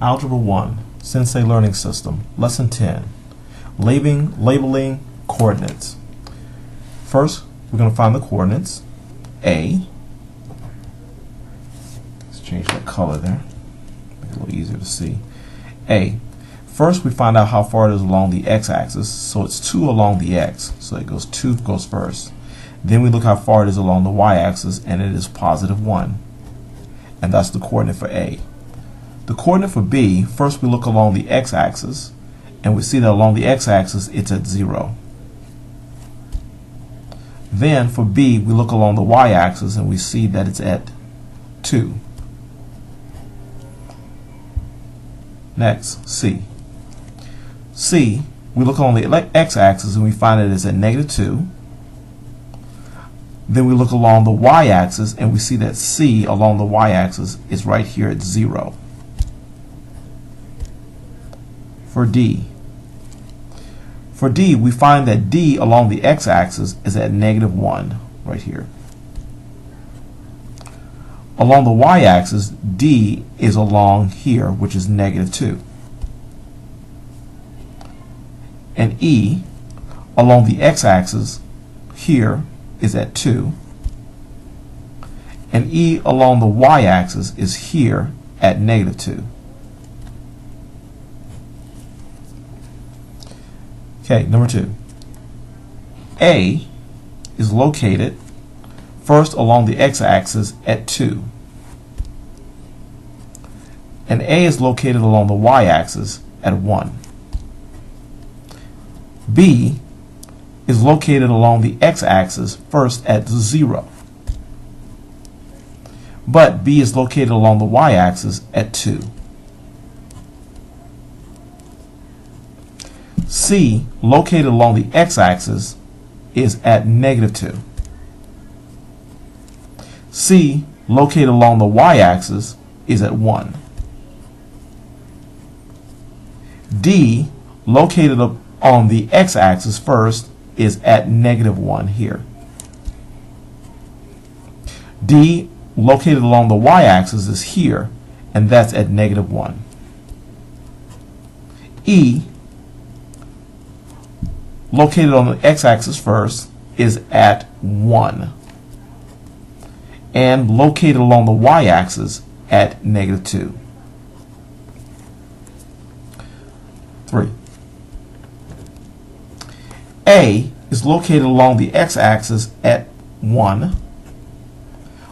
Algebra 1, Sensei Learning System, Lesson 10, Labeling Coordinates. First, we're going to find the coordinates, A. Let's change that color there, make it a little easier to see. A. First, we find out how far it is along the x-axis, so it's 2 along the x, so it goes 2 goes first. Then we look how far it is along the y-axis, and it is positive 1. And that's the coordinate for A. The coordinate for B, first we look along the x-axis, and we see that along the x-axis it's at 0. Then for B, we look along the y-axis, and we see that it's at 2. Next, C. C, we look along the x-axis, and we find that it's at -2. Then we look along the y-axis, and we see that C along the y-axis is right here at 0. For D, we find that D along the x-axis is at -1, right here. Along the y-axis, D is along here, which is -2. And E, along the x-axis, here is at 2. And E along the y-axis is here at -2. Okay, number 2. A is located first along the x-axis at 2. And A is located along the y-axis at 1. B is located along the x-axis first at 0. But B is located along the y-axis at 2. C, located along the x-axis, is at -2. C, located along the y-axis, is at 1. D, located on the x-axis first, is at -1 here. D, located along the y-axis, is here, and that's at -1. E, located on the x-axis first, is at 1. And located along the y-axis at -2. 3. A is located along the x-axis at 1,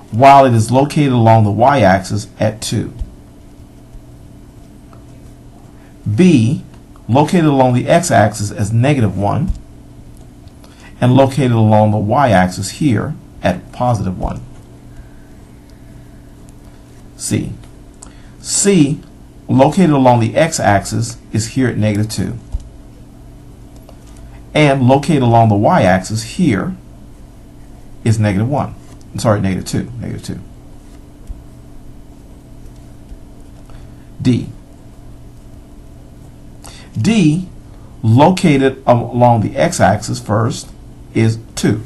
while it is located along the y-axis at 2. B, located along the x-axis as -1, and located along the y-axis here at +1. C. C, located along the x-axis, is here at -2. And located along the y-axis here is -1. I'm sorry, -2. D. D, located along the x-axis first, is 2.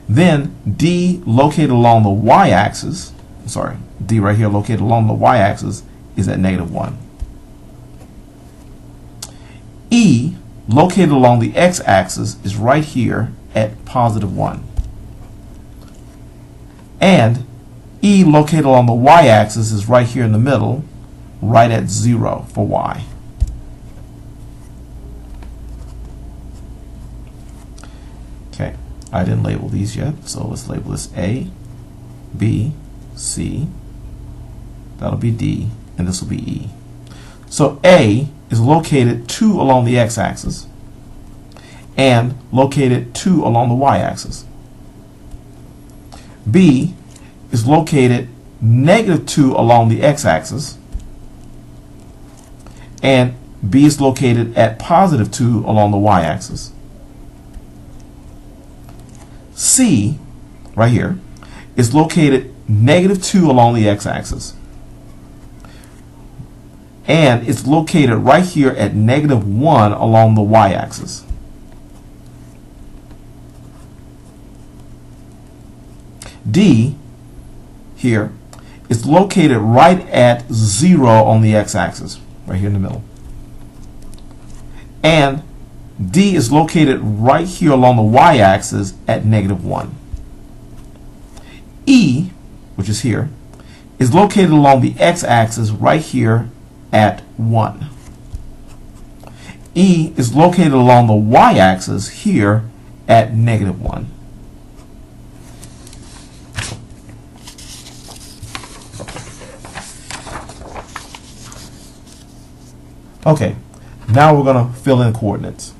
Then D, located along the y-axis, D right here, located along the y-axis, is at -1. E, located along the x-axis, is right here at +1. And E, located along the y-axis, is right here in the middle, right at 0 for Y. Okay, I didn't label these yet, so let's label this A, B, C, that'll be D, and this will be E. So A is located 2 along the x-axis and located 2 along the y-axis. B is located -2 along the x-axis, and B is located at +2 along the y-axis. C, right here, is located -2 along the x-axis, and it's located right here at -1 along the y-axis. D here is located right at 0 on the x-axis, right here in the middle. And D is located right here along the y-axis at -1. E, which is here, is located along the x-axis right here at 1. E is located along the y-axis here at -1. Okay, now we're going to fill in coordinates.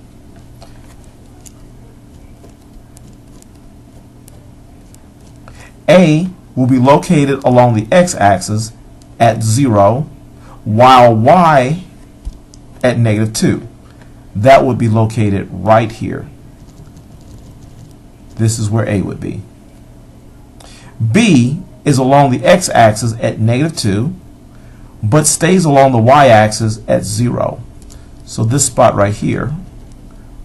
A will be located along the x-axis at 0, while y at -2. That would be located right here. This is where A would be. B is along the x-axis at -2, but stays along the y-axis at 0. So this spot right here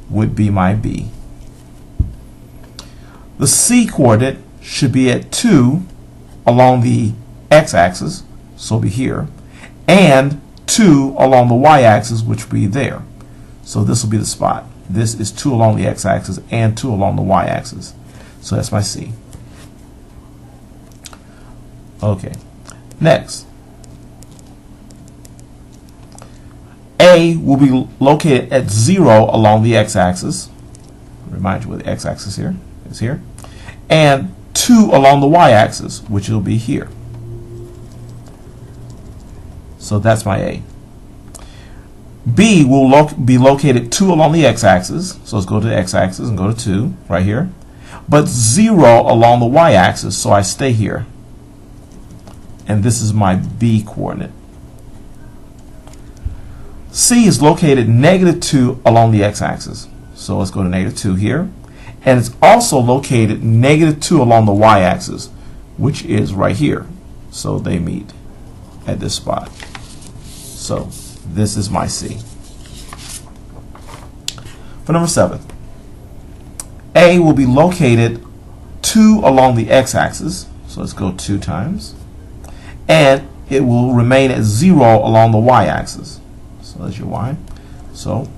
would be my B. The C coordinate should be at 2 along the x-axis, so it'll be here, and 2 along the y-axis, which will be there. So this will be the spot. This is 2 along the x-axis and 2 along the y-axis. So that's my C. Okay, next. A will be located at 0 along the x-axis. Remind you where the x-axis here is here. And 2 along the y-axis, which will be here. So that's my A. B will be located 2 along the x-axis. So let's go to the x-axis and go to 2 right here. But 0 along the y-axis, so I stay here. And this is my B coordinate. C is located -2 along the x-axis. So let's go to -2 here. And it's also located -2 along the y-axis, which is right here. So they meet at this spot. So this is my C. For number 7, A will be located 2 along the x-axis. So let's go 2 times. And it will remain at 0 along the y-axis. So that's your Y. So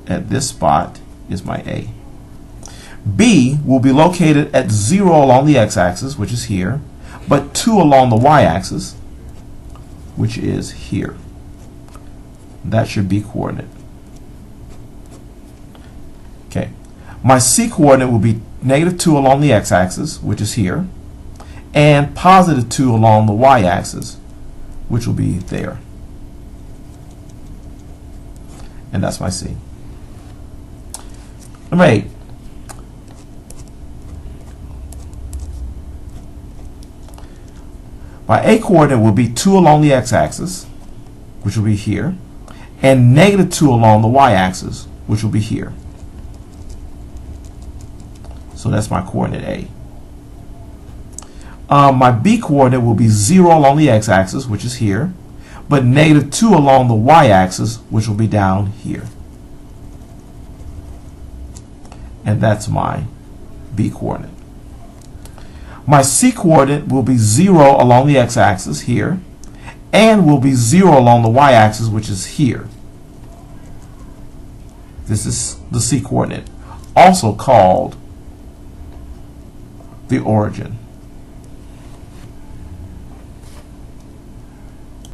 at this spot is my A. B will be located at 0 along the x-axis, which is here, but 2 along the y-axis, which is here. That's your B coordinate. Okay. My C coordinate will be -2 along the x-axis, which is here, and +2 along the y-axis, which will be there. And that's my C. Number 8. My A coordinate will be 2 along the x-axis, which will be here, and -2 along the y-axis, which will be here. So that's my coordinate A. My B coordinate will be 0 along the x-axis, which is here, but -2 along the y-axis, which will be down here. And that's my B coordinate. My C coordinate will be 0 along the x-axis here, and will be 0 along the y-axis, which is here. This is the C coordinate, also called the origin.